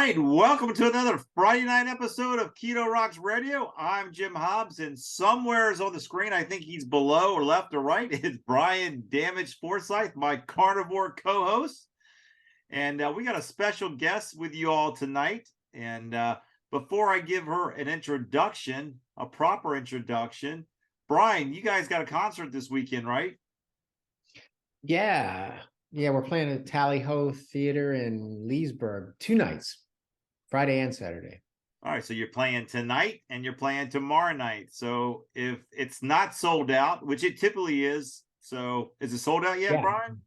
right, welcome to another Friday night episode of Keto Rocks Radio. I'm Jim Hobbs, and somewheres on the screen, I think he's below or left or right, is Brian Damaged Forsythe, my carnivore co-host. And we got a special guest with you all tonight. And before I give her an introduction, a proper introduction, Brian, you guys got a concert this weekend, right? Yeah, we're playing at Tally Ho Theater in Leesburg 2 nights, Friday and Saturday. All right, so you're playing tonight and you're playing tomorrow night. So if it's not sold out, which it typically is, so is it sold out yet, Brian?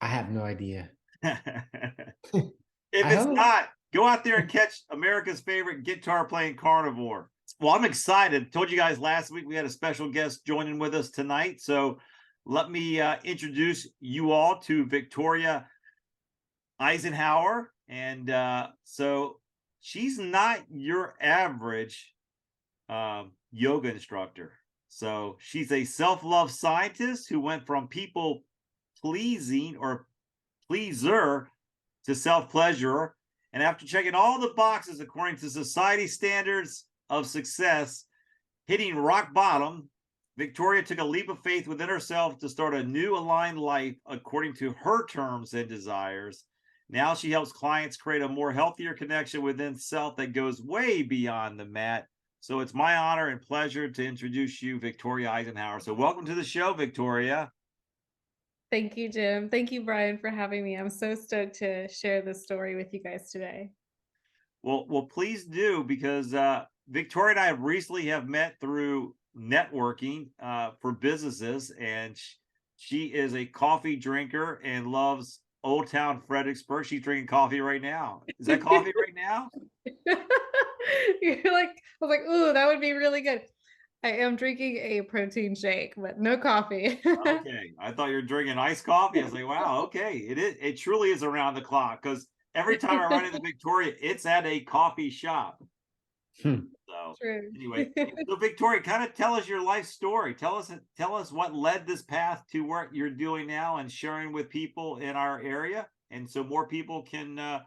I have no idea. If it's not, go out there and catch America's favorite guitar playing carnivore. Well, I'm excited. Told you guys last week we had a special guest joining with us tonight. So let me introduce you all to Victoria Icenhower. And so she's not your average yoga instructor. So she's a self-love scientist who went from people pleasing or pleaser to self-pleasurer. And after checking all the boxes according to society standards of success, hitting rock bottom, Victoria took a leap of faith within herself to start a new aligned life according to her terms and desires. Now she helps clients create a more healthier connection within self that goes way beyond the mat. So it's my honor and pleasure to introduce you, Victoria Icenhower. So welcome to the show, Victoria. Thank you, Jim. Thank you, Brian, for having me. I'm so stoked to share this story with you guys today. Well, please do, because Victoria and I recently have met through networking for businesses, and she is a coffee drinker and loves Old Town Fredericksburg. She's drinking coffee right now. Is that coffee right now? You're like, I was like, ooh, that would be really good. I am drinking a protein shake, but no coffee. Okay, I thought you were drinking iced coffee. I was like, wow, okay, it truly is around the clock, because every time I run into Victoria, it's at a coffee shop. So True. Anyway, so Victoria, kind of tell us your life story. Tell us what led this path to what you're doing now and sharing with people in our area, and so more people can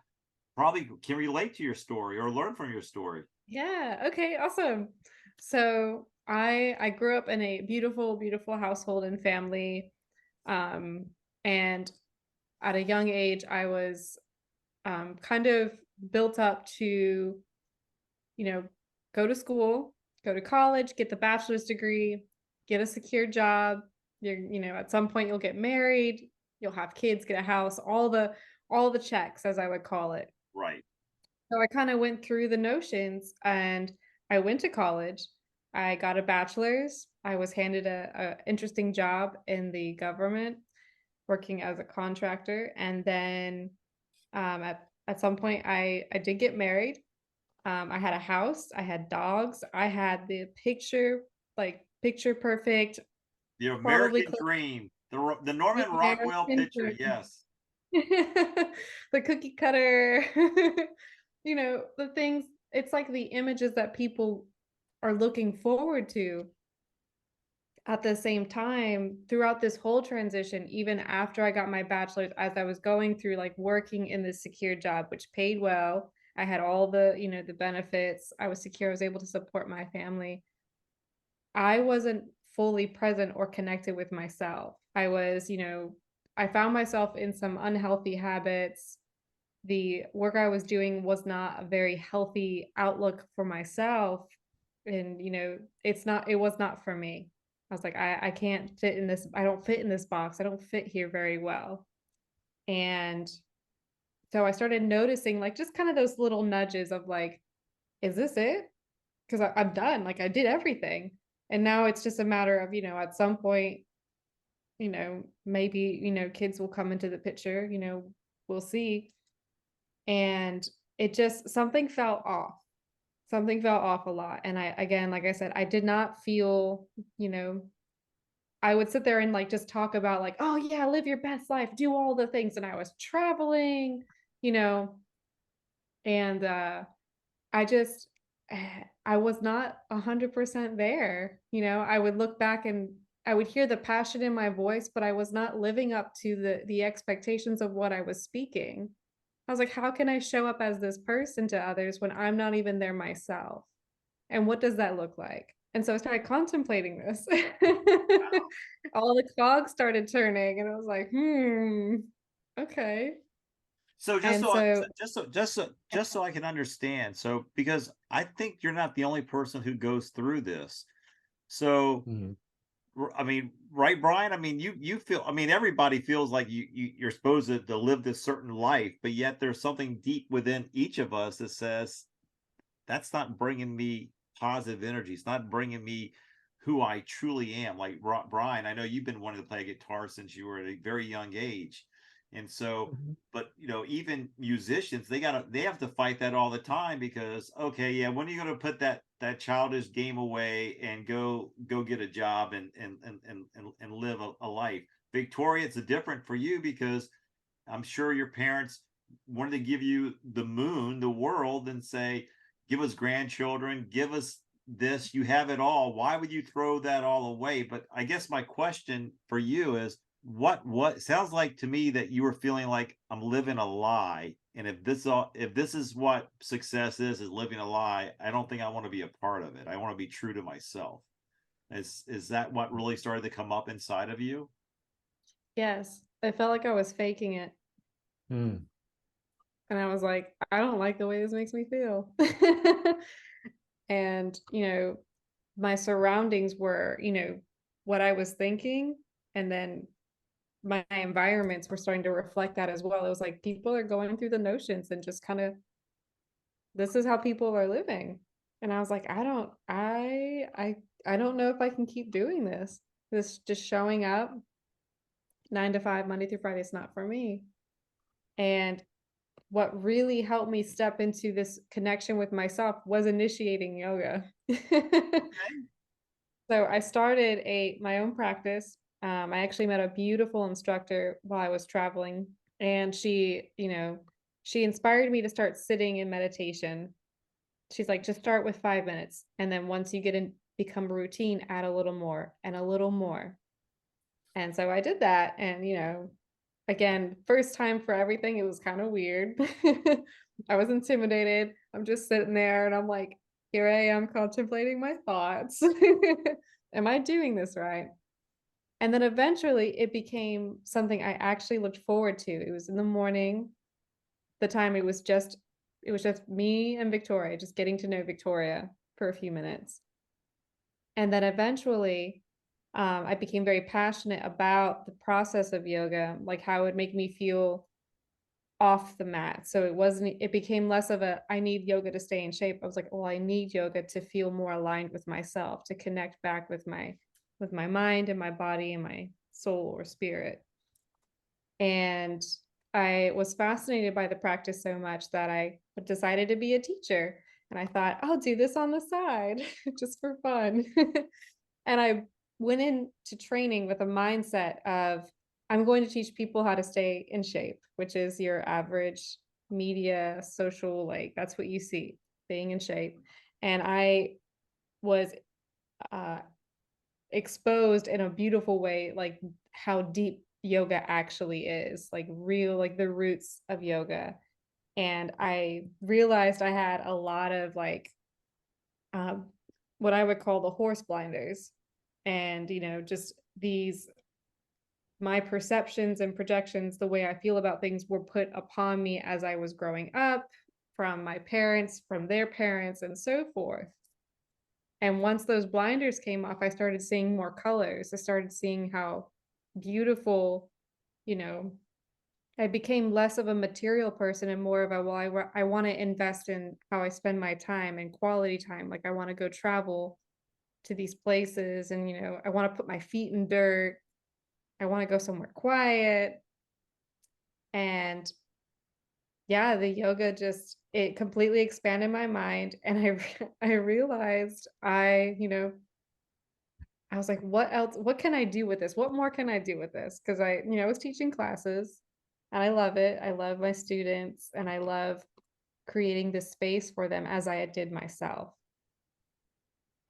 probably can relate to your story or learn from your story. Yeah. Okay. Awesome. So I grew up in a beautiful, beautiful household and family, and at a young age, I was kind of built up to, go to school, go to college, get the bachelor's degree, get a secure job. At some point you'll get married, you'll have kids, get a house, all the checks, as I would call it. Right. So I kind of went through the notions, and I went to college. I got a bachelor's. I was handed a interesting job in the government, working as a contractor. And then at some point I did get married. I had a house, I had dogs, I had the picture perfect. The American dream, the Norman Rockwell picture, yes. The cookie cutter, the things, it's like the images that people are looking forward to. At the same time, throughout this whole transition, even after I got my bachelor's, as I was going through like working in this secure job, which paid well, I had all the, the benefits, I was secure, I was able to support my family. I wasn't fully present or connected with myself. I was, I found myself in some unhealthy habits. The work I was doing was not a very healthy outlook for myself. And, it was not for me. I was like, I can't fit in this. I don't fit in this box. I don't fit here very well. And so I started noticing like just kind of those little nudges of like, is this it? Because I'm done. Like I did everything. And now it's just a matter of, at some point, maybe, kids will come into the picture, we'll see. And it just, something felt off. Something felt off a lot. And again, like I said, I did not feel, I would sit there and like just talk about like, oh yeah, live your best life, do all the things. And I was traveling, and I was not 100% there. I would look back and I would hear the passion in my voice, but I was not living up to the expectations of what I was speaking. I was like, how can I show up as this person to others when I'm not even there myself? And what does that look like? And so I started contemplating this. All the cogs started turning, and I was like, okay. So And so, just so I can understand. So because I think you're not the only person who goes through this. So I mean, right, Brian? I mean, you feel, I mean, everybody feels like you're supposed to live this certain life, but yet there's something deep within each of us that says that's not bringing me positive energy. It's not bringing me who I truly am. Like Brian, I know you've been wanting to play guitar since you were at a very young age. And so, but you know, even musicians, they have to fight that all the time because, okay, yeah, when are you going to put that childish game away and go get a job and live a life? Victoria, it's different for you because I'm sure your parents wanted to give you the moon, the world, and say, give us grandchildren, give us this, you have it all. Why would you throw that all away? But I guess my question for you is, what sounds like to me that you were feeling like I'm living a lie. And if this is what success is living a lie, I don't think I want to be a part of it. I want to be true to myself. Is that what really started to come up inside of you? yes, I felt like I was faking it. And I was like, I don't like the way this makes me feel. And, my surroundings were, what I was thinking. And then my environments were starting to reflect that as well. It was like people are going through the notions and just kind of, this is how people are living. And I was like, I don't know if I can keep doing this. This just showing up 9 to 5, Monday through Friday is not for me. And what really helped me step into this connection with myself was initiating yoga. So I started my own practice. I actually met a beautiful instructor while I was traveling, and she inspired me to start sitting in meditation. She's like, just start with 5 minutes, and then once you become routine, add a little more and a little more. And so I did that, and again, first time for everything, it was kind of weird. I was intimidated. I'm just sitting there, and I'm like, here I am contemplating my thoughts. Am I doing this right? And then eventually it became something I actually looked forward to. It was in the morning. The time it was just me and Victoria, just getting to know Victoria for a few minutes. And then eventually I became very passionate about the process of yoga, like how it would make me feel off the mat. So it became less of I need yoga to stay in shape. I was like, well, I need yoga to feel more aligned with myself, to connect back with my mind and my body and my soul or spirit. And I was fascinated by the practice so much that I decided to be a teacher. And I thought, I'll do this on the side just for fun. And I went into training with a mindset of, I'm going to teach people how to stay in shape, which is your average media, social, like that's what you see, being in shape. And I was exposed in a beautiful way, like how deep yoga actually is, like real, like the roots of yoga. And I realized I had a lot of what I would call the horse blinders. And, just my perceptions and projections, the way I feel about things were put upon me as I was growing up from my parents, from their parents, and so forth. And once those blinders came off, I started seeing more colors. I started seeing how beautiful, I became less of a material person and more of I want to invest in how I spend my time and quality time. Like I want to go travel to these places and, I want to put my feet in dirt. I want to go somewhere quiet. And yeah, the yoga it completely expanded my mind. And I realized I was like, what else? What can I do with this? What more can I do with this? Because I was teaching classes and I love it. I love my students and I love creating this space for them as I did myself.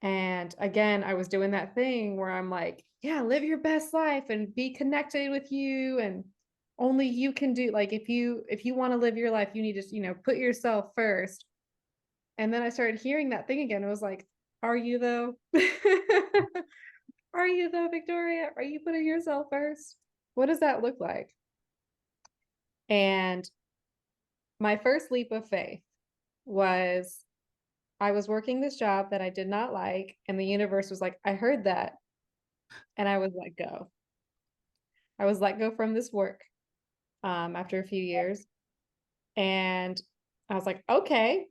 And again, I was doing that thing where I'm like, yeah, live your best life and be connected with you. And only you can do, like, if you want to live your life, you need to, put yourself first. And then I started hearing that thing again. It was like, are you though? Are you though, Victoria? Are you putting yourself first? What does that look like? And my first leap of faith was, I was working this job that I did not like, and the universe was like, I heard that. And I was let go. I was let go from this work after a few years. And I was like, okay,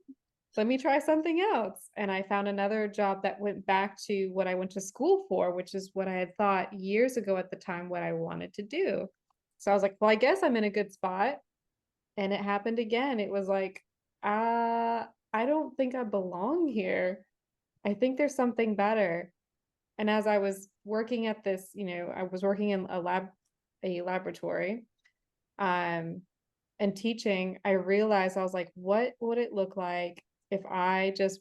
let me try something else. And I found another job that went back to what I went to school for, which is what I had thought years ago at the time what I wanted to do. So I was like, well, I guess I'm in a good spot. And it happened again. It was like, I don't think I belong here. I think there's something better. And as I was working at this, I was working in a laboratory, and teaching, I realized, I was like, what would it look like if I just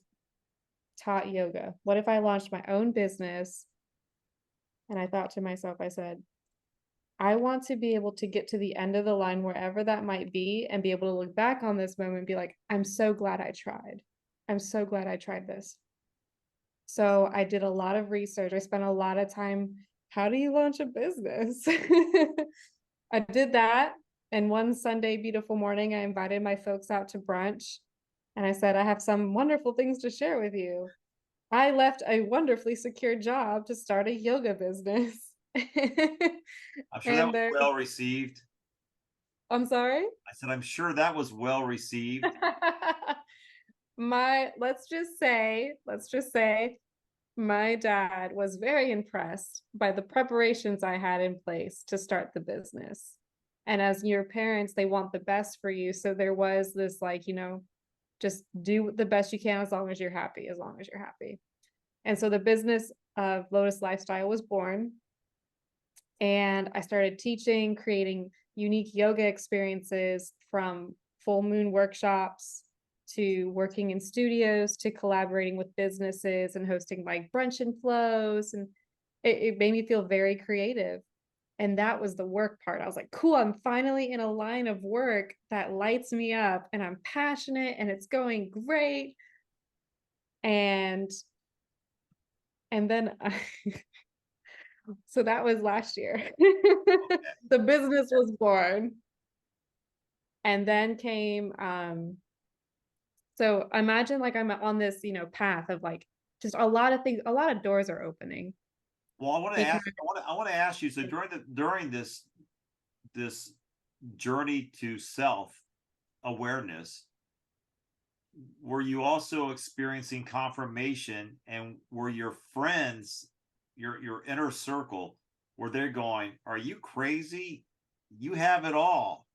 taught yoga? What if I launched my own business? And I thought to myself, I said, I want to be able to get to the end of the line, wherever that might be, and be able to look back on this moment and be like, I'm so glad I tried. I'm so glad I tried this. So I did a lot of research. I spent a lot of time. How do you launch a business? I did that. And one Sunday, beautiful morning, I invited my folks out to brunch. And I said, I have some wonderful things to share with you. I left a wonderfully secure job to start a yoga business. I'm sure that was well received. I'm sorry? I said, I'm sure that was well received. Let's just say, my dad was very impressed by the preparations I had in place to start the business. And as your parents, they want the best for you. So there was this, like, just do the best you can as long as you're happy, And so the business of Lotus Lifestyle was born. And I started teaching, creating unique yoga experiences, from full moon workshops to working in studios to collaborating with businesses and hosting like brunch and flows. And it made me feel very creative. And that was the work part. I was like, cool, I'm finally in a line of work that lights me up, and I'm passionate, and it's going great. And then so that was last year. The business was born. And then came so imagine, like, I'm on this, path of like just a lot of things, a lot of doors are opening. Well, I want to ask you. So during this journey to self awareness, were you also experiencing confirmation, and were your friends, your inner circle, were they going, "Are you crazy? You have it all"?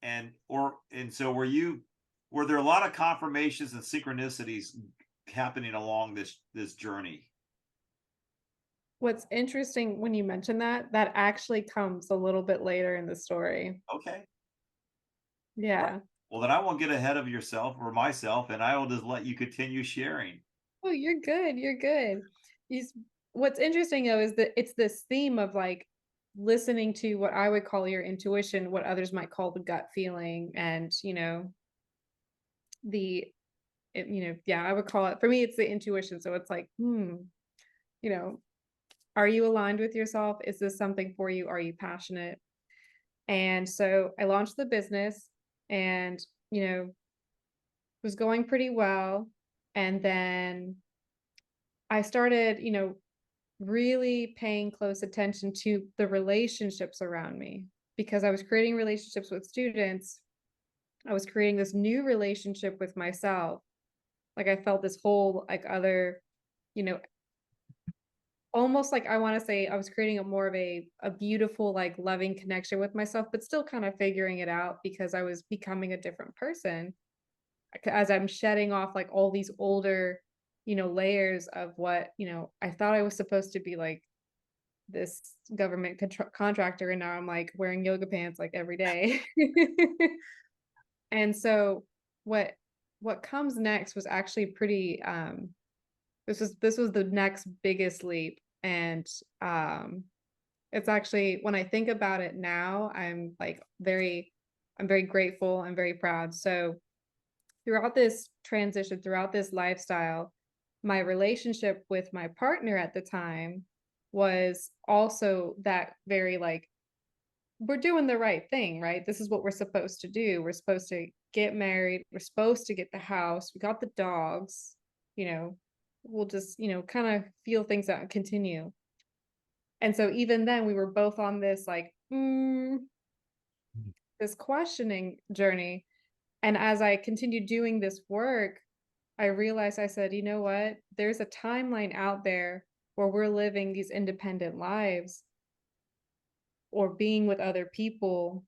And so were there a lot of confirmations and synchronicities happening along this journey? What's interesting when you mention that actually comes a little bit later in the story. Okay. Yeah. Right. Well, then I won't get ahead of yourself or myself, and I will just let you continue sharing. Oh, you're good. You're good. What's interesting though is that it's this theme of like listening to what I would call your intuition, what others might call the gut feeling, and I would call it, for me, it's the intuition. So it's like, are you aligned with yourself? Is this something for you? Are you passionate? And so I launched the business, and, was going pretty well. And then I started, really paying close attention to the relationships around me, because I was creating relationships with students. I was creating this new relationship with myself. Like, I felt this whole, like, other, almost like, I want to say I was creating a more of a beautiful, like, loving connection with myself, but still kind of figuring it out, because I was becoming a different person as I'm shedding off like all these older, layers of what, I thought I was supposed to be, like this government contractor, and now I'm like wearing yoga pants like every day. And so what comes next was actually pretty this was the next biggest leap. And It's actually, when I think about it now, I'm very grateful. I'm very proud. So throughout this transition, throughout this lifestyle, my relationship with my partner at the time was also that very like, we're doing the right thing, right? This is what we're supposed to do. We're supposed to get married. We're supposed to get the house. We got the dogs, we'll just, kind of feel things out and continue. And so even then we were both on this like, this questioning journey. And as I continued doing this work, I realized, I said, you know what? There's a timeline out there where we're living these independent lives or being with other people.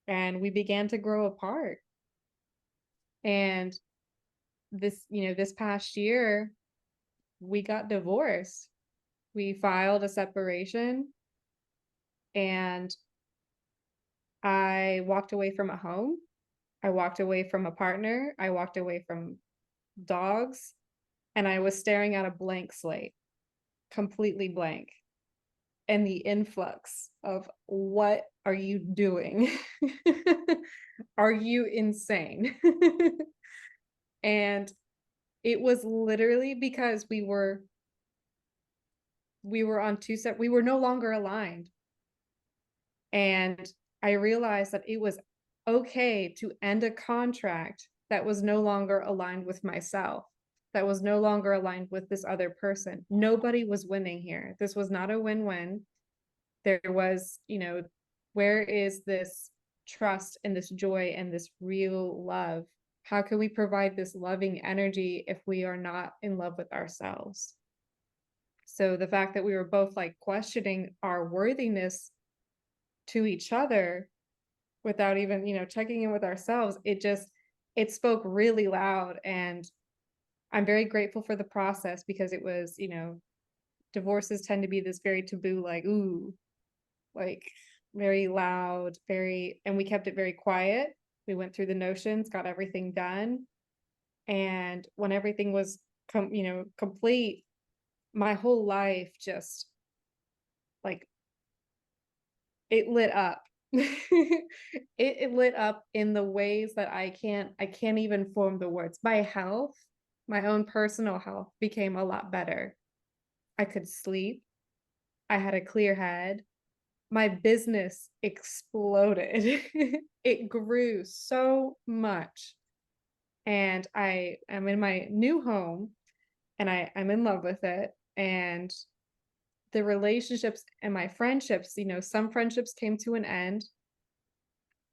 And we began to grow apart. And this past year, we got divorced. We filed a separation, and I walked away from a home. I walked away from a partner. I walked away from dogs, and I was staring at a blank slate, completely blank. And the influx of, what are you doing? Are you insane? And it was literally because we were on two set. We were no longer aligned. And I realized that it was okay to end a contract that was no longer aligned with myself, that was no longer aligned with this other person. Nobody was winning here. This was not a win-win. There was, where is this trust and this joy and this real love? How can we provide this loving energy if we are not in love with ourselves? So the fact that we were both like questioning our worthiness to each other without even, checking in with ourselves, it spoke really loud. And I'm very grateful for the process, because it was, divorces tend to be this very taboo, like, ooh, like very loud, and we kept it very quiet. We went through the notions, got everything done. And when everything was complete, my whole life just like, it lit up. it lit up in the ways that I can't even form the words. My health, my own personal health, became a lot better. I could sleep. I had a clear head. My business exploded. It grew so much. And I am in my new home, and I'm in love with it. And the relationships and my friendships, some friendships came to an end,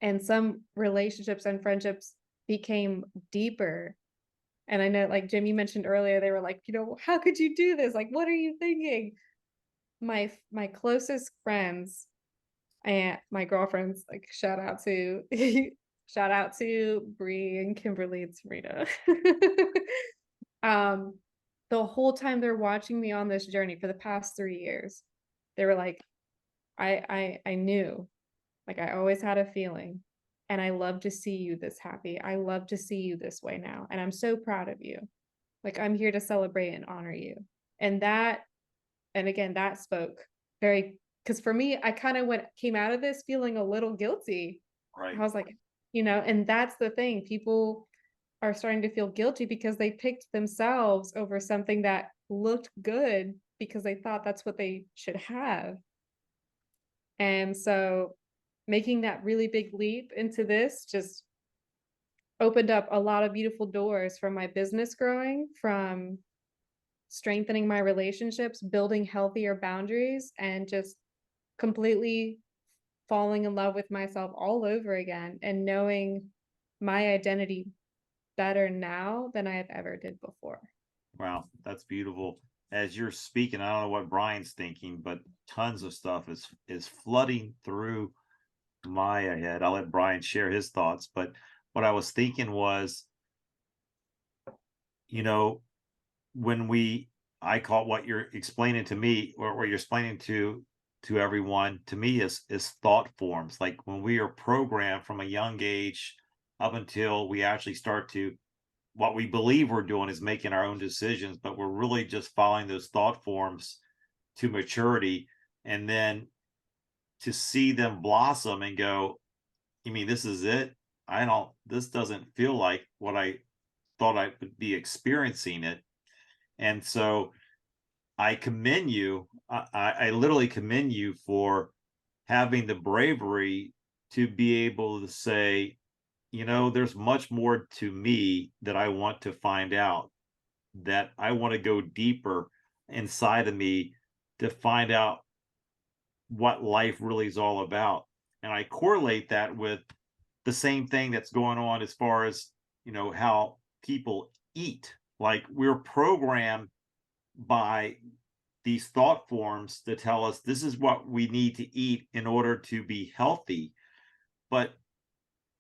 and some relationships and friendships became deeper. And I know, like Jim, you mentioned earlier, they were like, how could you do this? Like, what are you thinking? My closest friends and my girlfriends, like shout out to Bree and Kimberly and Sarita. The whole time they're watching me on this journey for the past 3 years, they were like, I knew, like, I always had a feeling, and I love to see you this happy. I love to see you this way now. And I'm so proud of you. Like, I'm here to celebrate and honor you. And again, that spoke very, because for me, I kind of came out of this feeling a little guilty. Right. I was like, and that's the thing. People are starting to feel guilty because they picked themselves over something that looked good because they thought that's what they should have. And so making that really big leap into this just opened up a lot of beautiful doors from my business growing, from strengthening my relationships, building healthier boundaries, and just completely falling in love with myself all over again, and knowing my identity better now than I have ever did before. Wow, that's beautiful. As you're speaking, I don't know what Brian's thinking, but tons of stuff is flooding through my head. I'll let Brian share his thoughts, but what I was thinking was, when I call what you're explaining to me, or what you're explaining to everyone, to me is thought forms. Like when we are programmed from a young age up until we actually start to, what we believe we're doing is making our own decisions, but we're really just following those thought forms to maturity. And then to see them blossom and go, you mean this is it? This doesn't feel like what I thought I would be experiencing it. And so I commend you. I literally commend you for having the bravery to be able to say, there's much more to me that I want to find out, that I want to go deeper inside of me to find out what life really is all about. And I correlate that with the same thing that's going on as far as, how people eat. Like, we're programmed by these thought forms to tell us this is what we need to eat in order to be healthy. But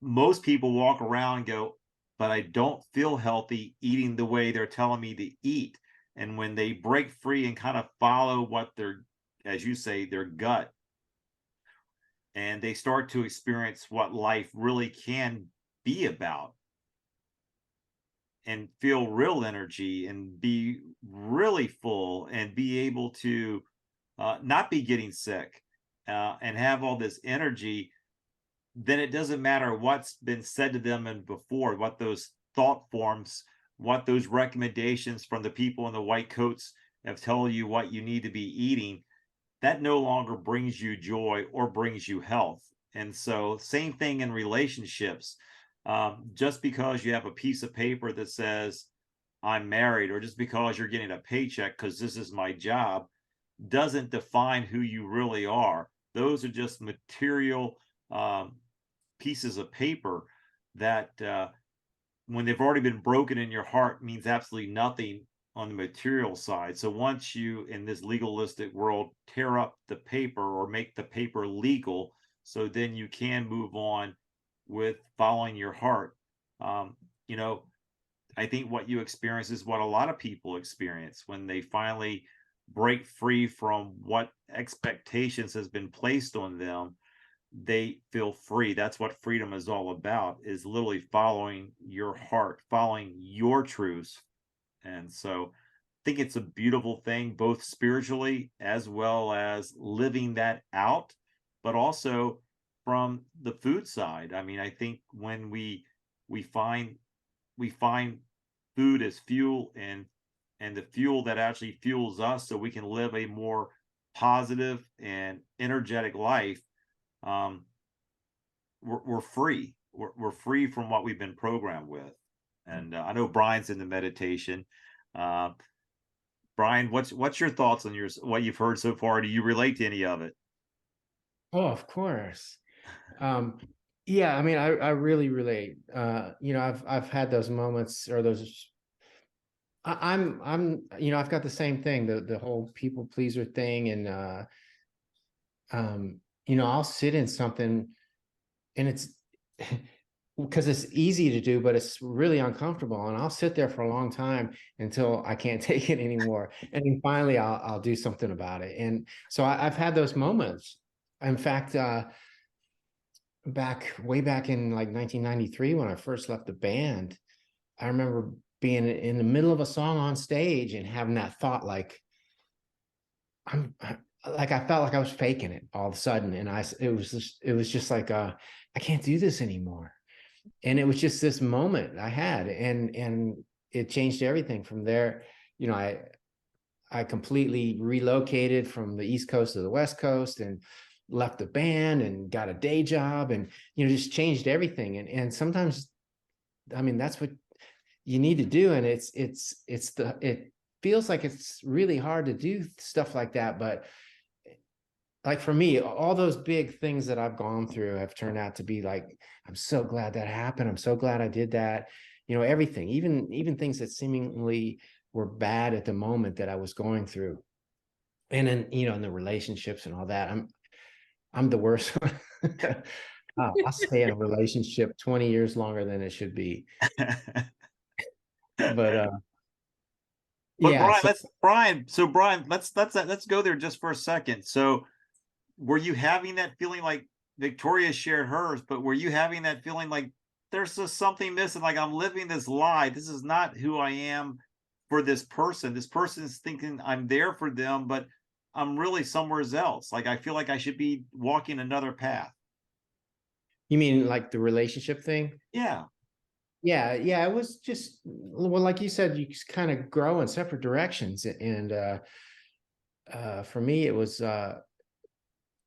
most people walk around and go, but I don't feel healthy eating the way they're telling me to eat. And when they break free and kind of follow what their, as you say, their gut, and they start to experience what life really can be about, and feel real energy and be really full and be able to not be getting sick and have all this energy, then it doesn't matter what's been said to them and before, what those thought forms, what those recommendations from the people in the white coats have told you what you need to be eating, that no longer brings you joy or brings you health. And so same thing in relationships. Just because you have a piece of paper that says I'm married, or just because you're getting a paycheck because this is my job, doesn't define who you really are. Those are just material pieces of paper that when they've already been broken in your heart, means absolutely nothing on the material side. So once you, in this legalistic world, tear up the paper or make the paper legal, so then you can move on with following your heart. I think what you experience is what a lot of people experience when they finally break free from what expectations has been placed on them. They feel free. That's what freedom is all about, is literally following your heart, following your truths. And so I think it's a beautiful thing, both spiritually as well as living that out, but also from the food side. I mean, I think when we find food as fuel, and the fuel that actually fuels us so we can live a more positive and energetic life, we're free. We're free from what we've been programmed with. And I know Brian's into meditation. Brian, what's your thoughts on what you've heard so far? Do you relate to any of it? Oh, of course. Yeah, I mean, I really relate. I've had those moments, or those. I'm I've got the same thing, the whole people pleaser thing, and I'll sit in something, and it's because it's easy to do, but it's really uncomfortable, and I'll sit there for a long time until I can't take it anymore, and then finally I'll do something about it. And so I've had those moments. In fact, way back in like 1993, when I first left the band, I remember being in the middle of a song on stage and having that thought, like I felt like I was faking it all of a sudden, and it was just like I can't do this anymore. And it was just this moment I had, and it changed everything from there. I completely relocated from the East Coast to the West Coast, and left the band and got a day job, and just changed everything. And sometimes, I mean, that's what you need to do. And it feels like it's really hard to do stuff like that, but like for me, all those big things that I've gone through have turned out to be like, I'm so glad that happened. I'm so glad I did that. Everything, even things that seemingly were bad at the moment that I was going through. And then, in the relationships and all that, I'm the worst. I'll stay in a relationship 20 years longer than it should be. But yeah. Brian, let's go there just for a second. So were you having that feeling, like Victoria shared hers, but were you having that feeling like there's just something missing? Like, I'm living this lie. This is not who I am for this person. This person is thinking I'm there for them, but I'm really somewhere else. Like I feel like I should be walking another path. You mean like the relationship thing? Yeah. Yeah, yeah. It was just, well, like you said, you just kind of grow in separate directions. And for me, it was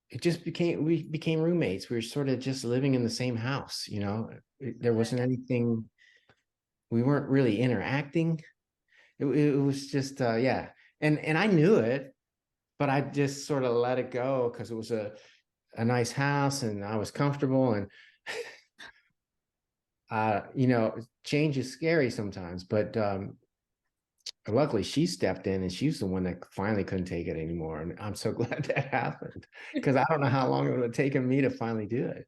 it just we became roommates. We were sort of just living in the same house, you know. There wasn't anything, we weren't really interacting. It was just yeah. And I knew it, but I just sort of let it go because it was a nice house and I was comfortable. And you know, change is scary sometimes, but luckily she stepped in and she's the one that finally couldn't take it anymore. And I'm so glad that happened, because I don't know how long it would have taken me to finally do it.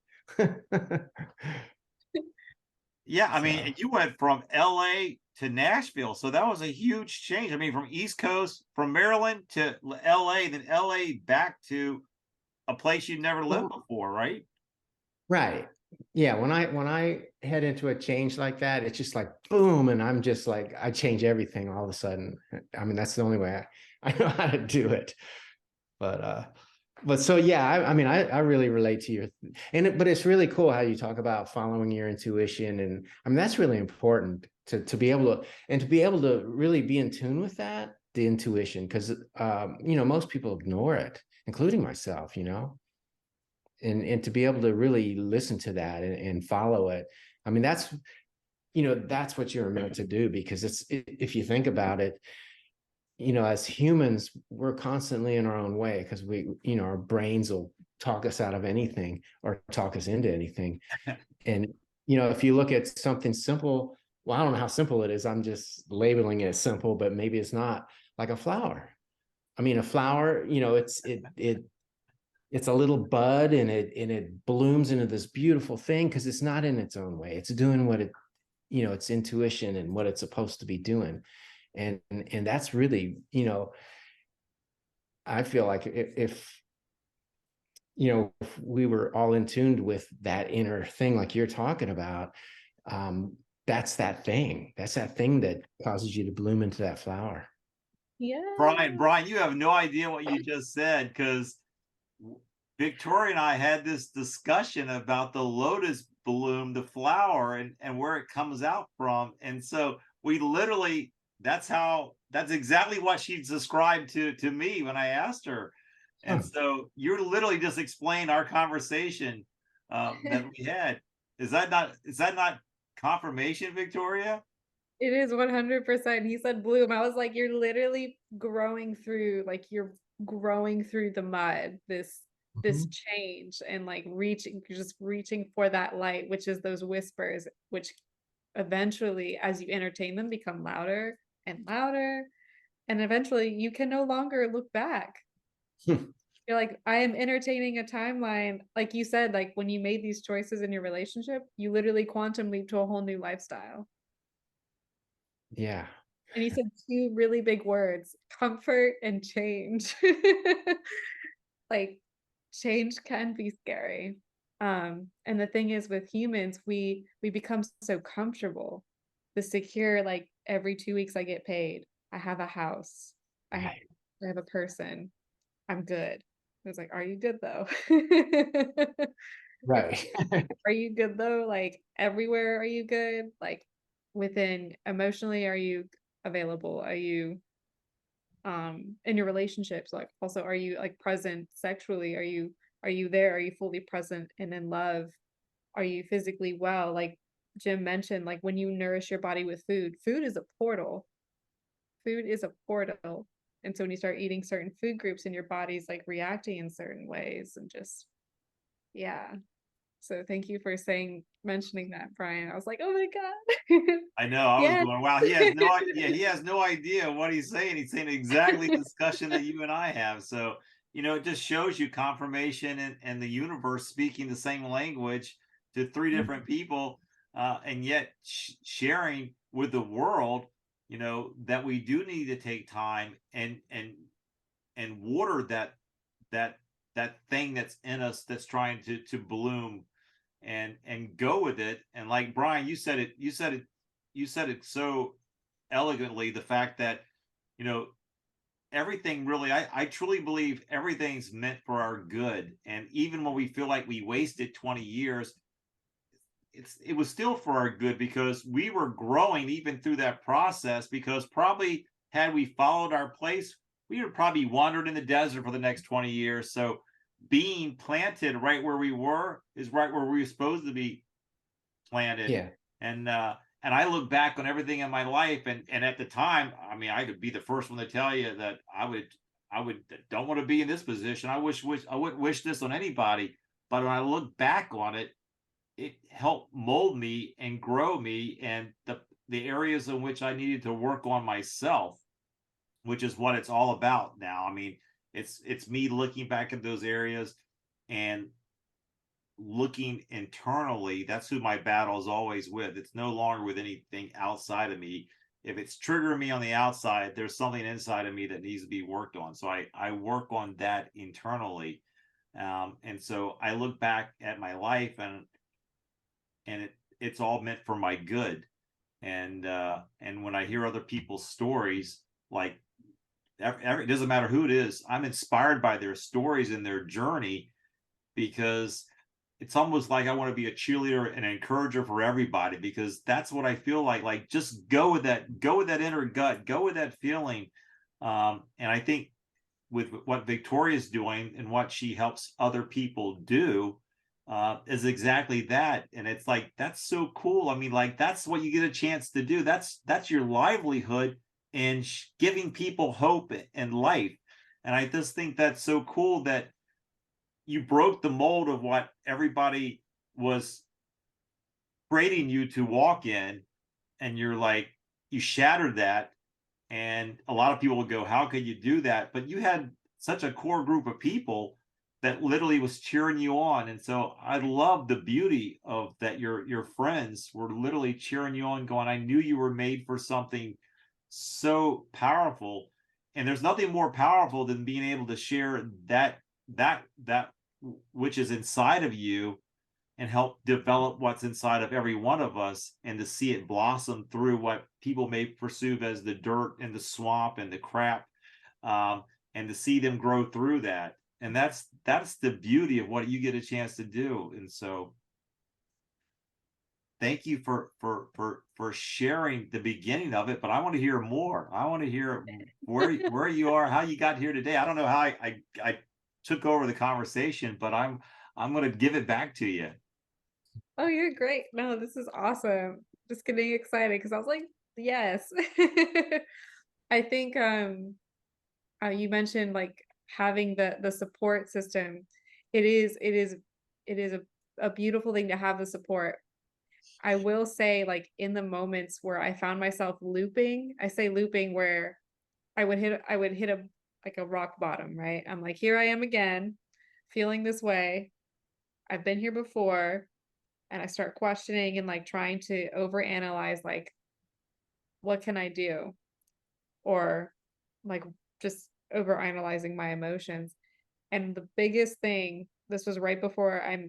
Yeah, I So, mean, and you went from LA to Nashville, so that was a huge change. I mean, from East Coast, from Maryland to LA, then LA back to a place you'd never lived before, right? right. Yeah, when I head into a change like that, it's just like boom, and I'm just like, I change everything all of a sudden. I mean, that's the only way I know how to do it. But so yeah, I mean, I really relate to your, but it's really cool how you talk about following your intuition. And I mean, that's really important to be able to, and to be able to really be in tune with that, the intuition, because you know, most people ignore it, including myself, you know. And to be able to really listen to that and follow it. I mean, that's, you know, that's what you're meant to do, because if you think about it, you know, as humans, we're constantly in our own way, because we, you know, our brains will talk us out of anything or talk us into anything. And, you know, if you look at something simple, well, I don't know how simple it is. I'm just labeling it simple, but maybe it's not, like a flower. I mean, a flower, you know, it's a little bud, and it blooms into this beautiful thing because it's not in its own way. It's doing what it, you know, its intuition and what it's supposed to be doing. And that's really, you know, I feel like if you know, if we were all in tune with that inner thing like you're talking about, that's that thing that causes you to bloom into that flower. Yeah. Brian, you have no idea what you just said, because Victoria and I had this discussion about the lotus bloom, the flower, and where it comes out from. And so we literally, that's exactly what she described to me when I asked her. And so you're literally just explaining our conversation that we had. Is that not confirmation, Victoria? It is 100%. He said bloom. I was like, you're literally growing through, like you're growing through the mud, this change, and like just reaching for that light, which is those whispers, which eventually, as you entertain them, become louder and louder. And eventually you can no longer look back. You're like, I am entertaining a timeline. Like you said, like when you made these choices in your relationship, you literally quantum leap to a whole new lifestyle. Yeah. And he said two really big words, comfort and change. Like change can be scary. And the thing is, with humans, we become so comfortable, the secure, like every 2 weeks I get paid, I have a house, I have a person, I'm good. I was like, are you good though? Right. Are you good though? Like everywhere, are you good? Like within emotionally, are you available? Are you in your relationships? Like also, are you like present sexually? Are you there? Are you fully present and in love? Are you physically well? Like Jim mentioned, like when you nourish your body with food, food is a portal. Food is a portal. And so when you start eating certain food groups and your body's like reacting in certain ways, and just yeah. So thank you for mentioning that, Brian. I was like, oh my God. I know. I was Yeah. going, wow, he has no idea. He has no idea what he's saying. He's saying exactly the discussion that you and I have. So, you know, it just shows you confirmation and the universe speaking the same language to three different people, and yet sharing with the world, you know, that we do need to take time and water that thing that's in us that's trying to bloom and go with it. And like Brian, you said it so elegantly, the fact that, you know, everything really, I truly believe everything's meant for our good. And even when we feel like we wasted 20 years, it was still for our good because we were growing even through that process. Because probably had we followed our place, we would probably wandered in the desert for the next 20 years. So being planted right where we were is right where we were supposed to be planted. Yeah. And I look back on everything in my life, and at the time, I mean, I could be the first one to tell you that I would don't want to be in this position. I wouldn't wish this on anybody. But when I look back on it, it helped mold me and grow me, and the areas in which I needed to work on myself, which is what it's all about now. I mean, it's me looking back at those areas and looking internally. That's who my battle is always with. It's no longer with anything outside of me. If it's triggering me on the outside, there's something inside of me that needs to be worked on. So I work on that internally. And so I look back at my life, and it's all meant for my good. And when I hear other people's stories, like it doesn't matter who it is, I'm inspired by their stories and their journey, because it's almost like I want to be a cheerleader and an encourager for everybody, because that's what I feel like just go with that inner gut, go with that feeling. And I think with what Victoria's doing and what she helps other people do, is exactly that. And it's like, that's so cool. I mean, like, that's what you get a chance to do. That's your livelihood, and giving people hope and life. And I just think that's so cool that you broke the mold of what everybody was creating you to walk in, and you're like, you shattered that. And a lot of people would go, how could you do that? But you had such a core group of people that literally was cheering you on. And so I love the beauty of that. Your friends were literally cheering you on, going, I knew you were made for something so powerful. And there's nothing more powerful than being able to share that which is inside of you, and help develop what's inside of every one of us, and to see it blossom through what people may perceive as the dirt and the swamp and the crap, and to see them grow through that. And that's the beauty of what you get a chance to do. And so thank you for sharing the beginning of it, but I want to hear more. I want to hear where you are, how you got here today. I don't know how I took over the conversation, but I'm going to give it back to you. Oh, you're great. No, this is awesome. Just getting excited because I was like, yes. I think you mentioned like having the support system. It is a beautiful thing to have the support. I will say, like, in the moments where I found myself looping, I say looping where I would hit a like a rock bottom, right? I'm like, here I am again, feeling this way. I've been here before. And I start questioning and like trying to overanalyze, like, what can I do? Or like just overanalyzing my emotions. And the biggest thing, this was right before I,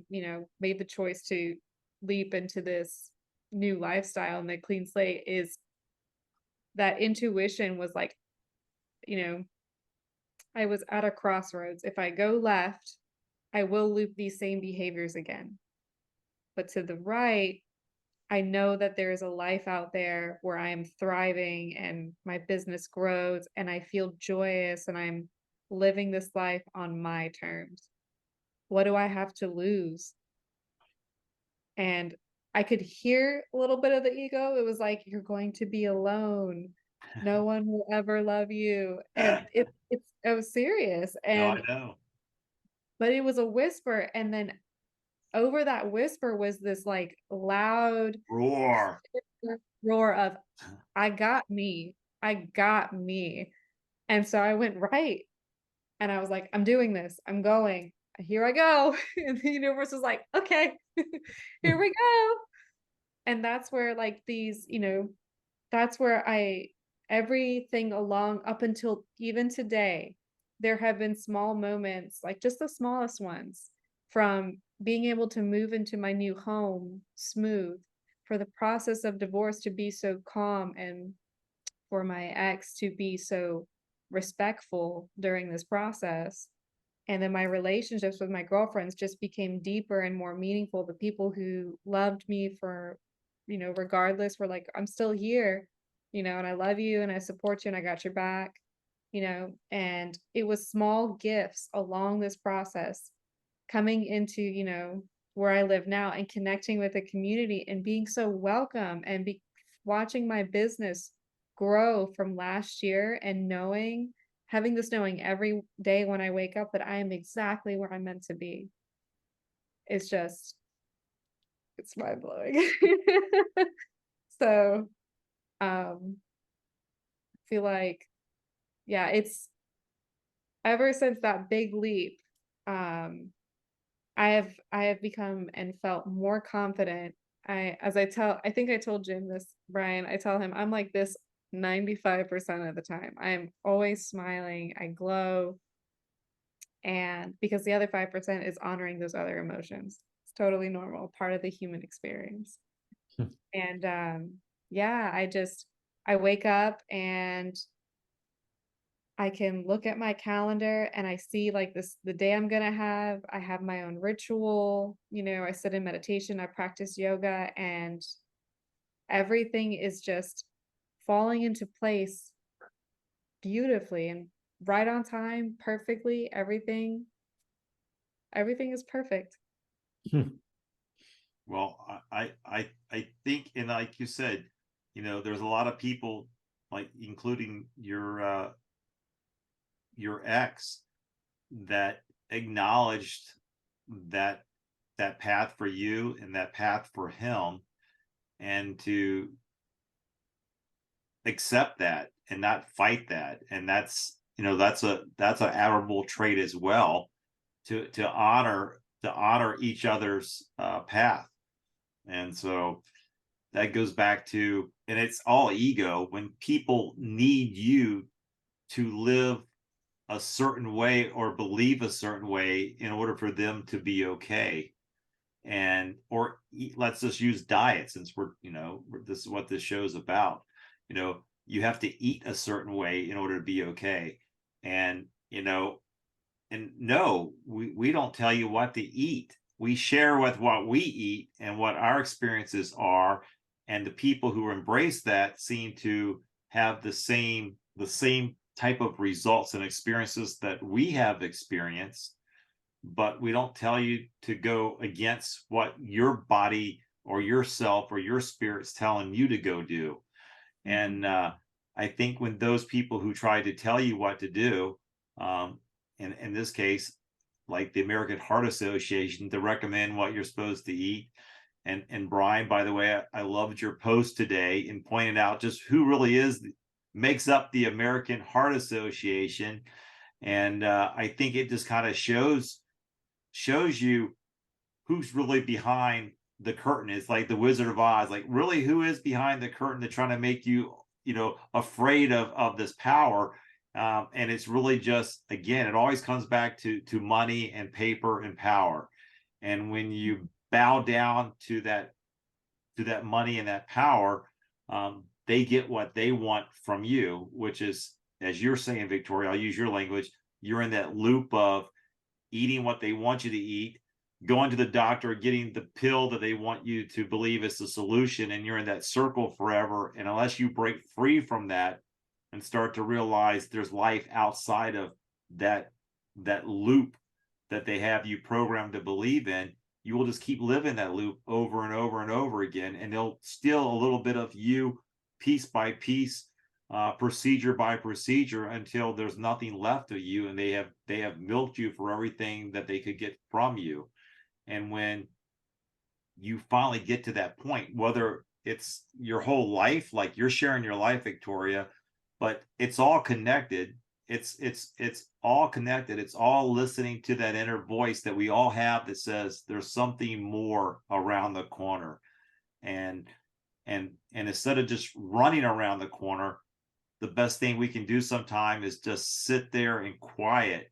made the choice to leap into this new lifestyle and the clean slate, is that intuition was like, I was at a crossroads. If I go left, I will loop these same behaviors again. But to the right, I know that there is a life out there where I am thriving and my business grows and I feel joyous and I'm living this life on my terms. What do I have to lose? And I could hear a little bit of the ego. It was like, you're going to be alone. No one will ever love you. And it was serious. No, And I know. but it was a whisper. And then over that whisper was this like loud roar of, I got me. And so I went right. And I was like, I'm doing this. I'm going. Here I go. And the universe was like, okay, here we go. And that's where like these, that's where everything along up until even today, there have been small moments, like just the smallest ones, from being able to move into my new home smooth, for the process of divorce to be so calm, and for my ex to be so respectful during this process. And then my relationships with my girlfriends just became deeper and more meaningful. The people who loved me for, regardless, were like, I'm still here, and I love you and I support you and I got your back, and it was small gifts along this process coming into, where I live now and connecting with the community and being so welcome and watching my business grow from last year and having this knowing every day when I wake up that I am exactly where I'm meant to be. It's mind blowing. So, I feel like, yeah, it's ever since that big leap, I have become and felt more confident. I think I told Jim this, Brian, I tell him I'm like this 95% of the time. I am always smiling, I glow. And because the other 5% is honoring those other emotions. It's totally normal, part of the human experience. And yeah, I wake up and I can look at my calendar and I see like the day I'm gonna have. I have my own ritual, I sit in meditation, I practice yoga, and everything is just falling into place beautifully and right on time, perfectly. Everything is perfect. Well, I think, and like you said, there's a lot of people, like including your ex, that acknowledged that path for you and that path for him, and to accept that and not fight that. And that's an admirable trait as well, to honor each other's path. And so that goes back to, and it's all ego, when people need you to live a certain way or believe a certain way in order for them to be okay. And let's just use diet, since this is what this show is about. You have to eat a certain way in order to be okay. And no, we don't tell you what to eat. We share with what we eat and what our experiences are, and the people who embrace that seem to have the same type of results and experiences that we have experienced. But we don't tell you to go against what your body or yourself or your spirit's telling you to go do. And I think when those people who try to tell you what to do, in this case, like the American Heart Association, to recommend what you're supposed to eat. And Brian, by the way, I loved your post today and pointed out just who really makes up the American Heart Association. And I think it just kind of shows you who's really behind the curtain. It's like the Wizard of Oz, like really who is behind the curtain to trying to make you, afraid of this power. And it's really just, again, it always comes back to money and paper and power. And when you bow down to that money and that power, they get what they want from you, which is, as you're saying, Victoria, I'll use your language, you're in that loop of eating what they want you to eat, going to the doctor, getting the pill that they want you to believe is the solution, and you're in that circle forever. And unless you break free from that and start to realize there's life outside of that loop that they have you programmed to believe in, you will just keep living that loop over and over and over again. And they'll steal a little bit of you piece by piece, procedure by procedure, until there's nothing left of you, and they have milked you for everything that they could get from you. And when you finally get to that point, whether it's your whole life, like you're sharing your life, Victoria, but it's all connected. It's all connected. It's all listening to that inner voice that we all have that says there's something more around the corner. And instead of just running around the corner, the best thing we can do sometime is just sit there in quiet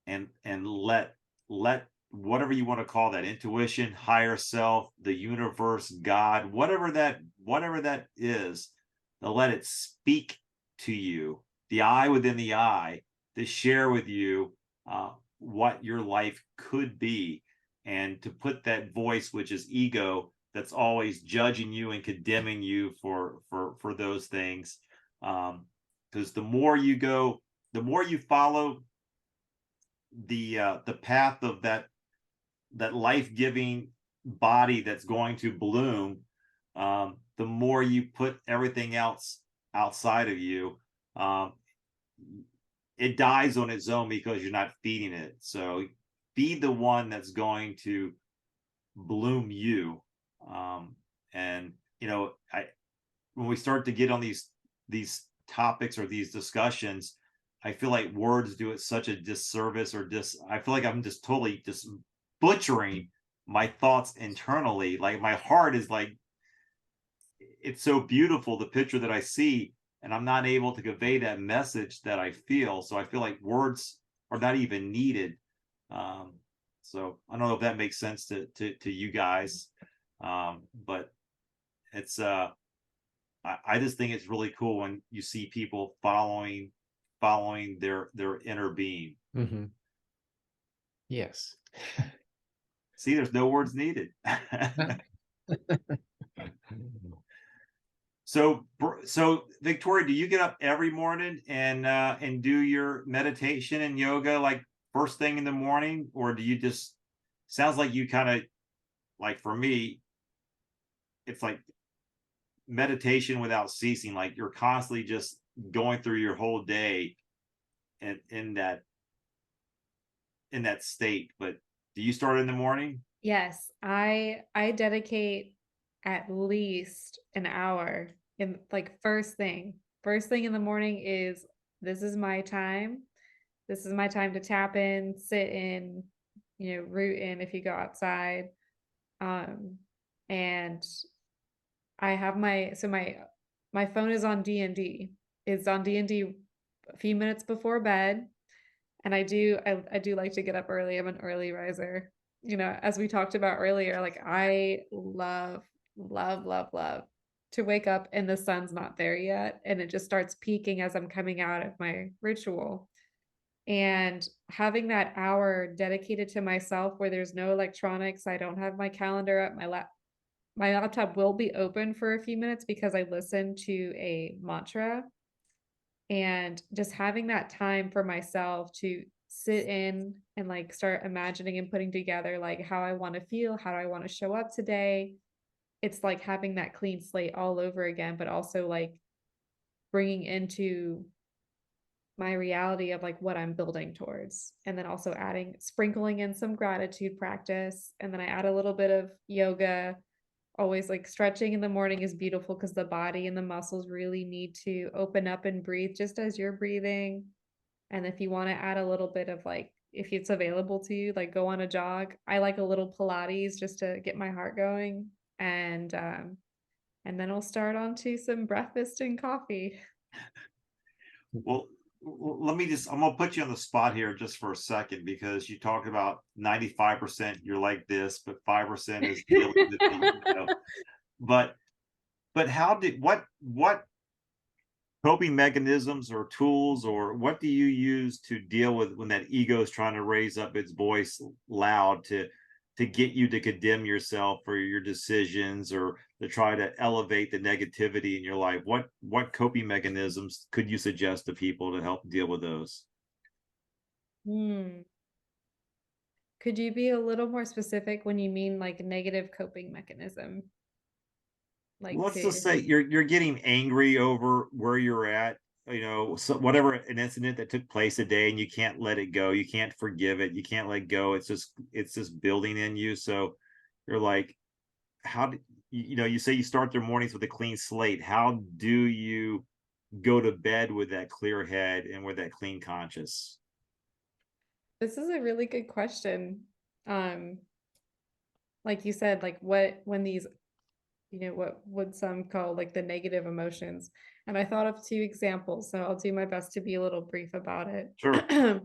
and let whatever you want to call that, intuition, higher self, the universe, God, whatever that is, to let it speak to you the eye within the eye to share with you what your life could be, and to put that voice, which is ego, that's always judging you and condemning you for those things. Because the more you go, the more you follow the path of that life-giving body that's going to bloom, the more you put everything else outside of you, it dies on its own because you're not feeding it. So feed the one that's going to bloom you. And when we start to get on these topics or these discussions, I feel like words do it such a disservice, I feel like I'm just totally just butchering my thoughts internally. Like my heart is like, it's so beautiful, the picture that I see, and I'm not able to convey that message that I feel. So I feel like words are not even needed. So I don't know if that makes sense to you guys. But it's I just think it's really cool when you see people following their inner being. Mm-hmm. Yes. See, there's no words needed. So Victoria, do you get up every morning and do your meditation and yoga like first thing in the morning, or do you just, sounds like you kind of, like for me, it's like meditation without ceasing, like you're constantly just going through your whole day and in that state. But do you start in the morning? Yes, I dedicate at least an hour in, like, first thing in the morning is, this is my time. This is my time to tap in, sit in, root in if you go outside. And I have my phone is on D&D. It's on D&D a few minutes before bed. And I do like to get up early. I'm an early riser. As we talked about earlier, like I love to wake up and the sun's not there yet. And it just starts peaking as I'm coming out of my ritual. And having that hour dedicated to myself where there's no electronics, I don't have my calendar up, my laptop will be open for a few minutes because I listen to a mantra. And just having that time for myself to sit in and like start imagining and putting together like how I want to feel, how do I want to show up today. It's like having that clean slate all over again, but also like bringing into my reality of like what I'm building towards. And then also sprinkling in some gratitude practice. And then I add a little bit of yoga. Always, like, stretching in the morning is beautiful because the body and the muscles really need to open up and breathe just as you're breathing. And if you want to add a little bit of, like, if it's available to you, like, go on a jog. I like a little Pilates just to get my heart going. And then we'll start on to some breakfast and coffee. Well, I'm gonna put you on the spot here just for a second, because you talked about 95% you're like this, but 5% is dealing with the, but what coping mechanisms or tools, or what do you use to deal with when that ego is trying to raise up its voice loud to get you to condemn yourself for your decisions, or to try to elevate the negativity in your life? What coping mechanisms could you suggest to people to help deal with those? Could you be a little more specific when you mean like negative coping mechanism? Like, let's just say you're getting angry over where you're at, so whatever, an incident that took place a day, and you can't let it go, you can't forgive it, you can't let go, it's just building in you. So you're like, how do you say you start their mornings with a clean slate? How do you go to bed with that clear head and with that clean conscience? This is a really good question. Like you said, like when these, what would some call like the negative emotions. And I thought of 2 examples, so I'll do my best to be a little brief about it. Sure.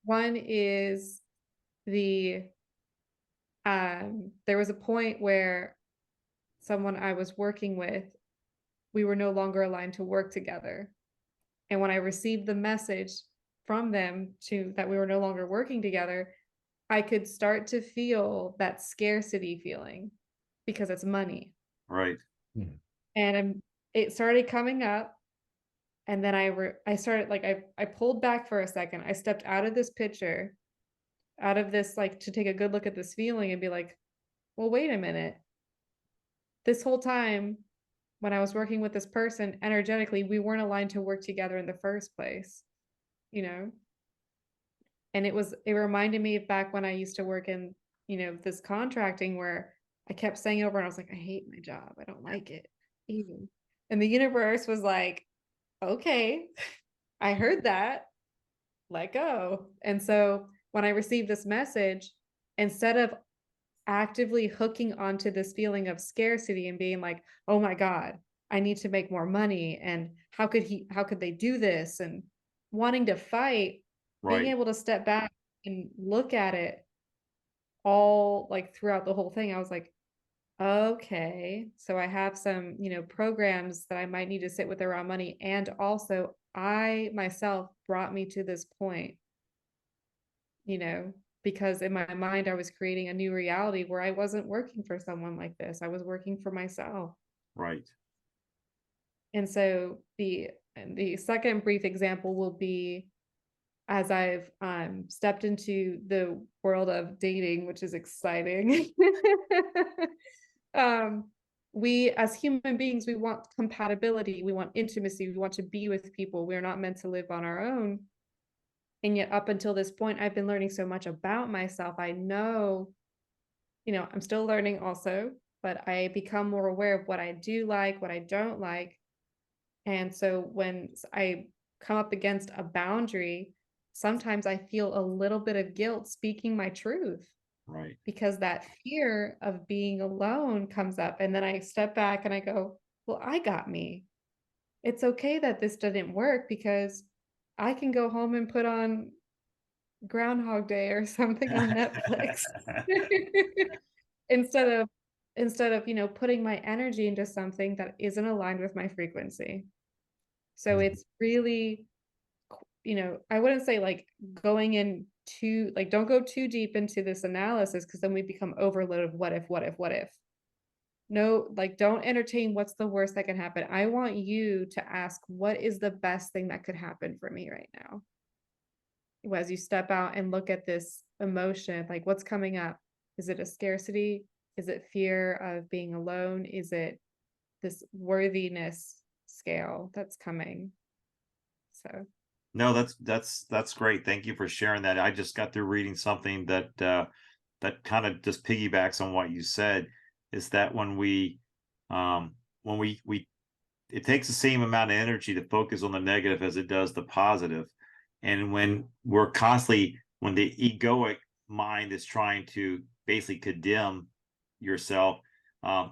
One is there was a point where someone I was working with, we were no longer aligned to work together. And when I received the message from them that we were no longer working together, I could start to feel that scarcity feeling because it's money. Right. And it started coming up. And then I started, like, I pulled back for a second. I stepped out of this picture, out of this, like, to take a good look at this feeling and be like, well, wait a minute. This whole time when I was working with this person energetically, we weren't aligned to work together in the first place, you know? And it reminded me of back when I used to work in, this contracting, where I kept saying over and I was like, I hate my job. I don't like it even. And the universe was like, okay, I heard that, let go. And so when I received this message, instead of actively hooking onto this feeling of scarcity and being like, oh my God, I need to make more money, and how could they do this, and wanting to fight, being able to step back and look at it all, like, throughout the whole thing, I was like, okay, so I have some, programs that I might need to sit with around money. And also I myself brought me to this point, because in my mind, I was creating a new reality where I wasn't working for someone like this. I was working for myself. Right. And so the second brief example will be, as I've stepped into the world of dating, which is exciting. We, as human beings, we want compatibility, we want intimacy, we want to be with people. We're not meant to live on our own. And yet up until this point, I've been learning so much about myself. I know, I'm still learning also, but I become more aware of what I do like, what I don't like. And so when I come up against a boundary, sometimes I feel a little bit of guilt speaking my truth. Right. Because that fear of being alone comes up. And then I step back and I go, well, I got me. It's okay that this didn't work, because I can go home and put on Groundhog Day or something on Netflix instead of putting my energy into something that isn't aligned with my frequency. So it's really, I wouldn't say like going in too, like, don't go too deep into this analysis, because then we become overloaded of what if. No, like, don't entertain what's the worst that can happen. I want you to ask, what is the best thing that could happen for me right now? As you step out and look at this emotion, like, what's coming up? Is it a scarcity? Is it fear of being alone? Is it this worthiness scale that's coming? So no, that's great. Thank you for sharing that. I just got through reading something that that kind of just piggybacks on what you said, is that when we it takes the same amount of energy to focus on the negative as it does the positive. And when we're constantly, when the egoic mind is trying to basically condemn yourself,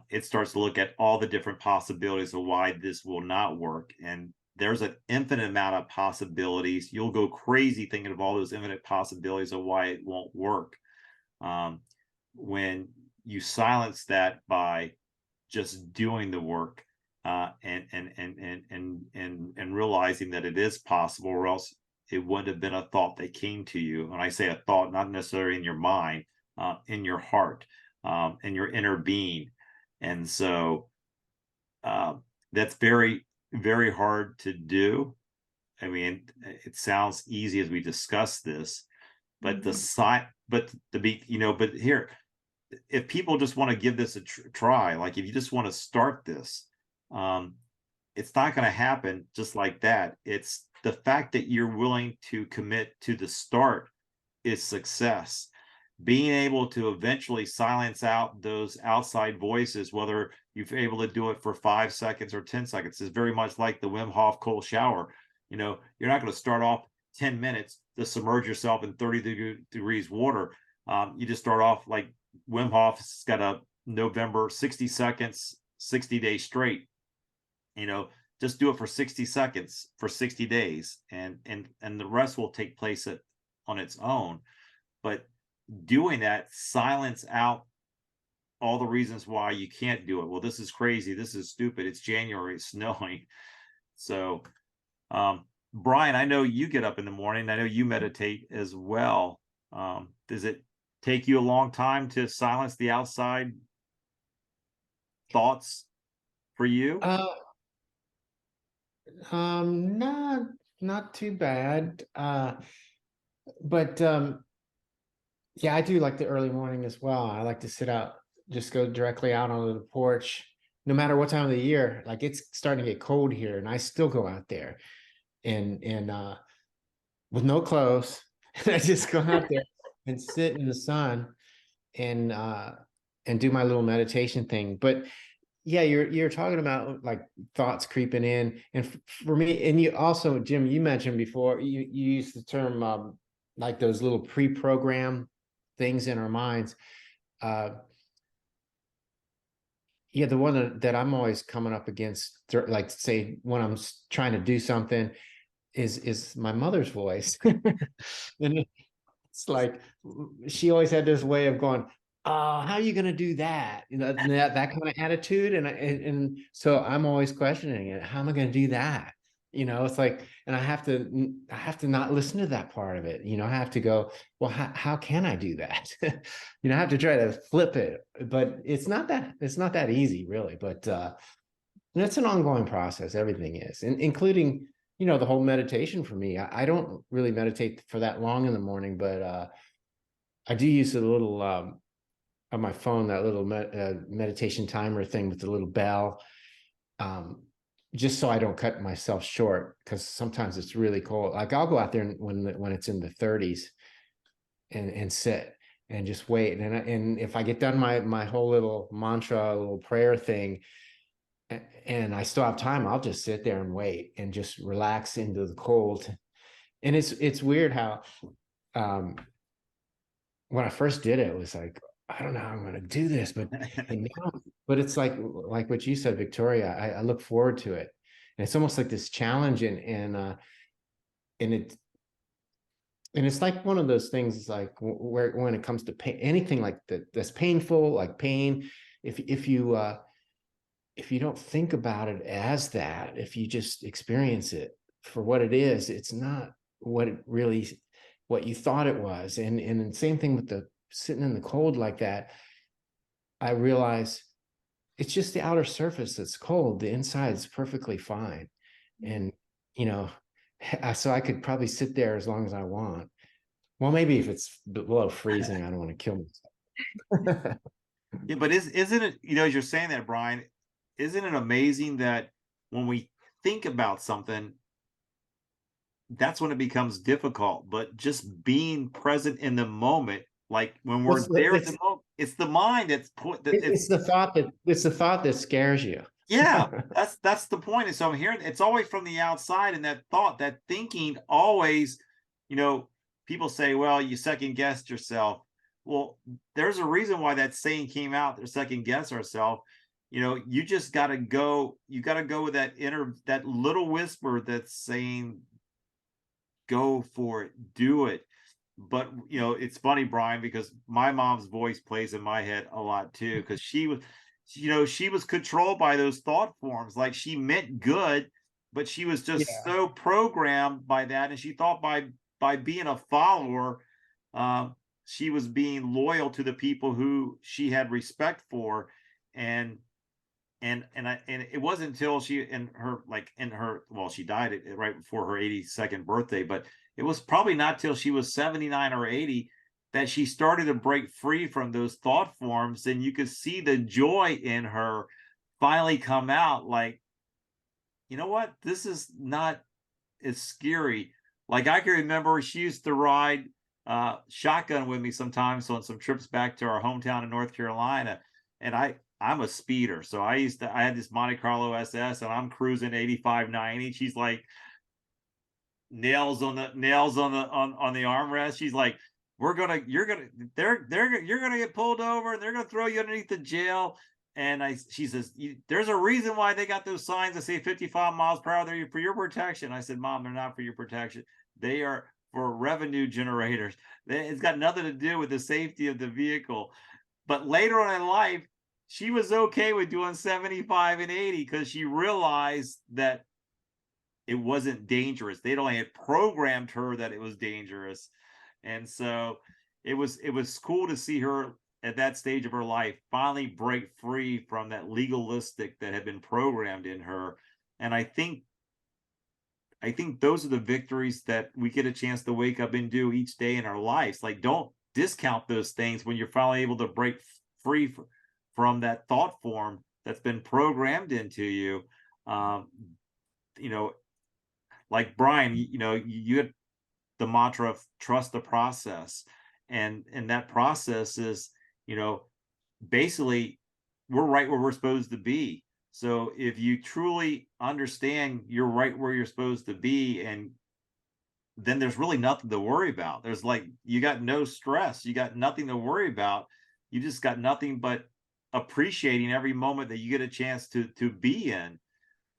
it starts to look at all the different possibilities of why this will not work. And there's an infinite amount of possibilities. You'll go crazy thinking of all those infinite possibilities of why it won't work. When you silence that by just doing the work, and realizing that it is possible, or else it wouldn't have been a thought that came to you. And I say a thought, not necessarily in your mind, in your heart, in your inner being. And so that's very, very hard to do. I mean, it sounds easy as we discuss this, but but here, if people just want to give this a try, like if you just want to start this, it's not going to happen just like that. It's the fact that you're willing to commit to the start is success. Being able to eventually silence out those outside voices, whether you're able to do it for 5 seconds or 10 seconds, is very much like the Wim Hof cold shower. You're not going to start off 10 minutes to submerge yourself in 30 degrees water. You just start off like Wim Hof's got a November 60 seconds, 60 days straight. Just do it for 60 seconds for 60 days, and the rest will take place on its own. But doing that, silence out all the reasons why you can't do it. Well, this is crazy. This is stupid. It's January. It's snowing. So Brian, I know you get up in the morning. I know you meditate as well. Does it take you a long time to silence the outside thoughts for you? Not too bad. But yeah, I do like the early morning as well. I like to sit out, just go directly out onto the porch, no matter what time of the year. Like it's starting to get cold here, and I still go out there and with no clothes. I just go out there and sit in the sun and do my little meditation thing. But yeah, you're talking about like thoughts creeping in, and for me, and you also, Jim, you mentioned before, you used the term like those little pre-programmed things in our minds. Yeah, the one that I'm always coming up against, like say when I'm trying to do something, is my mother's voice. And it's like she always had this way of going, how are you going to do that? You know, that kind of attitude. And so I'm always questioning it. How am I going to do that? You know, it's like, and I have to not listen to that part of it. You know, I have to go, well, how can I do that? You know, I have to try to flip it, but it's not that easy really. But it's an ongoing process. Everything is, including, you know, the whole meditation for me. I don't really meditate for that long in the morning, but I do use a little on my phone, that little meditation timer thing with the little bell, just so I don't cut myself short, because sometimes it's really cold. Like I'll go out there when it's in the 30s and sit and just wait. And if I get done my whole little mantra, little prayer thing, and I still have time, I'll just sit there and wait and just relax into the cold. And it's weird how when I first did it, it was like, I don't know how I'm going to do this, but it's like what you said, Victoria. I look forward to it, and it's almost like this challenge, and it's like one of those things, like where when it comes to pain, anything like that's painful, like pain, if you don't think about it as that, if you just experience it for what it is, it's not what you thought it was. And the same thing with the sitting in the cold like that. I realize it's just the outer surface that's cold. The inside is perfectly fine. And, you know, so I could probably sit there as long as I want. Well, maybe if it's below freezing, I don't want to kill myself. Yeah, but isn't it, you know, as you're saying that, Brian, isn't it amazing that when we think about something, that's when it becomes difficult? But just being present in the moment, like when we're there at the moment, it's the mind that's it's the thought that scares you. Yeah, that's the point. And so I'm hearing it's always from the outside, and that thought, that thinking always, you know, people say, well, you second guessed yourself. Well, there's a reason why that saying came out, to second guess ourselves. You know, you just got to go, you got to go with that that little whisper that's saying, go for it, do it. But, you know, it's funny, Brian, because my mom's voice plays in my head a lot too, because she was, you know, she was controlled by those thought forms. Like she meant good, but she was just so programmed by that. And she thought by being a follower, she was being loyal to the people who she had respect for. And it wasn't until she well, she died right before her 82nd birthday, but it was probably not till she was 79 or 80 that she started to break free from those thought forms. And you could see the joy in her finally come out, like, you know what, this is not as scary. Like I can remember she used to ride shotgun with me sometimes on some trips back to our hometown in North Carolina. And I'm a speeder. So I had this Monte Carlo SS, and I'm cruising 85, 90. She's like nails on the armrest. She's like, you're gonna get pulled over, and they're gonna throw you underneath the jail. And she says, there's a reason why they got those signs that say 55 miles per hour. They're for your protection. I said, Mom, they're not for your protection. They are for revenue generators. It's got nothing to do with the safety of the vehicle. But later on in life, she was okay with doing 75 and 80 because she realized that it wasn't dangerous. They'd only had programmed her that it was dangerous. And so it was cool to see her at that stage of her life finally break free from that legalistic that had been programmed in her. And I think those are the victories that we get a chance to wake up and do each day in our lives. Like, don't discount those things when you're finally able to break free from that thought form that's been programmed into you. You know, like Brian, you had the mantra of trust the process, and that process is, basically we're right where we're supposed to be. So if you truly understand you're right where you're supposed to be, and then there's really nothing to worry about. There's like, you got no stress, you got nothing to worry about. You just got nothing but appreciating every moment that you get a chance to be in.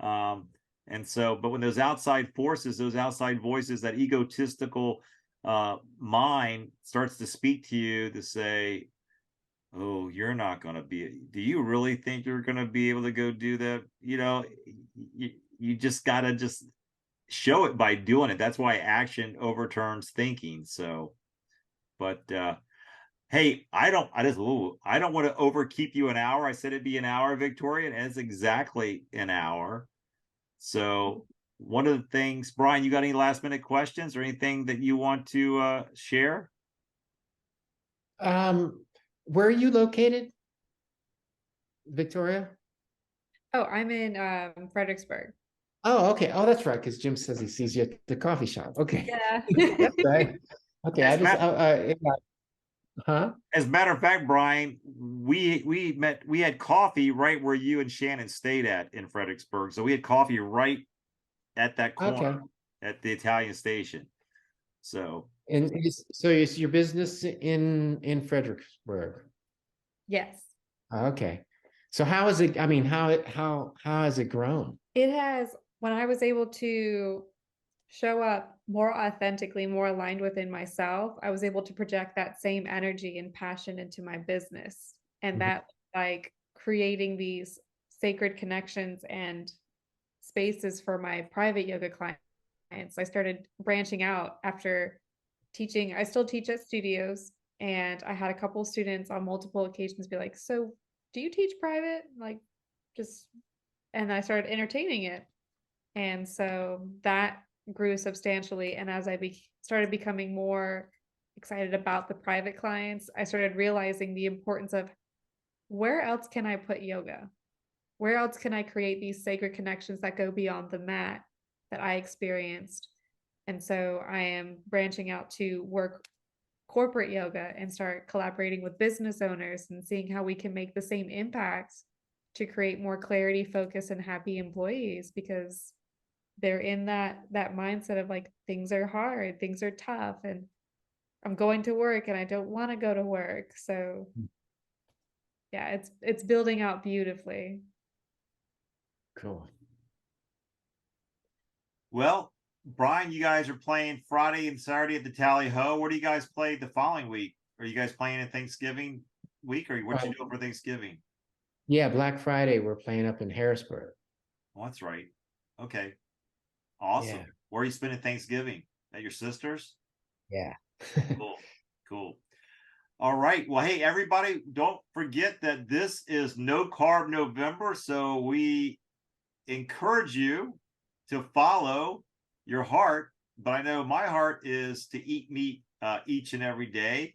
And so, but when those outside forces, those outside voices, that egotistical mind starts to speak to you to say, oh, you're not going to be, do you really think you're going to be able to go do that? You just got to just show it by doing it. That's why action overturns thinking. So, but hey, I don't want to overkeep you an hour. I said it'd be an hour, Victoria, and it's exactly an hour. So one of the things, Brian, you got any last minute questions or anything that you want to share? Where are you located, Victoria? Oh, I'm in Fredericksburg. Oh, okay. Oh, that's right. Because Jim says he sees you at the coffee shop. Okay. Yeah. That's right. Okay. Huh? As a matter of fact, Brian, we had coffee right where you and Shannon stayed at in Fredericksburg. So we had coffee right at that corner at the Italian station. So so is your business in Fredericksburg? Yes. Okay. So how is it? I mean, how has it grown? It has, when I was able to show up more authentically, more aligned within myself, I was able to project that same energy and passion into my business. And that, like, creating these sacred connections and spaces for my private yoga clients. I started branching out after teaching. I still teach at studios, and I had a couple of students on multiple occasions be like, so do you teach private? Like, just, and I started entertaining it. And so that grew substantially. And as I started becoming more excited about the private clients, I started realizing the importance of, where else can I put yoga? Where else can I create these sacred connections that go beyond the mat that I experienced? And so I am branching out to work corporate yoga and start collaborating with business owners and seeing how we can make the same impact to create more clarity, focus, and happy employees, because they're in that mindset of like, things are hard, things are tough, and I'm going to work and I don't want to go to work. So yeah, it's building out beautifully. Cool. Well, Brian, you guys are playing Friday and Saturday at the Tally Ho. Where do you guys play the following week? Are you guys playing in Thanksgiving week, or what you doing for Thanksgiving? Yeah, Black Friday, we're playing up in Harrisburg. Oh, that's right. Okay. Awesome. Yeah. Where are you spending Thanksgiving? At your sister's? Yeah. Cool. All right. Well, hey, everybody, don't forget that this is No Carb November. So we encourage you to follow your heart. But I know my heart is to eat meat each and every day.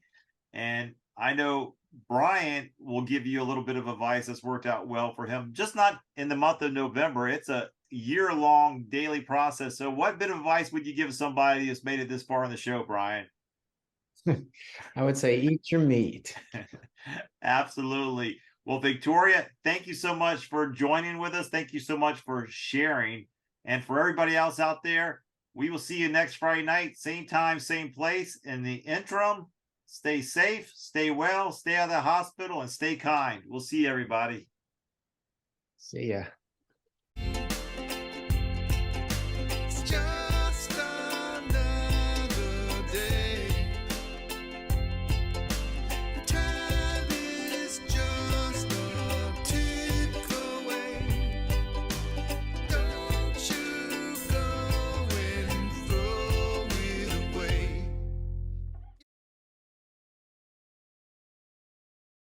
And I know Brian will give you a little bit of advice that's worked out well for him, just not in the month of November. It's a year-long daily process. So what bit of advice would you give somebody that's made it this far in the show, Brian? I would say eat your meat. Absolutely. Well, Victoria, thank you so much for joining with us. Thank you so much for sharing. And for everybody else out there, we will see you next Friday night, same time, same place. In the interim, stay safe, stay well, stay out of the hospital, and stay kind. We'll see you, everybody. See ya.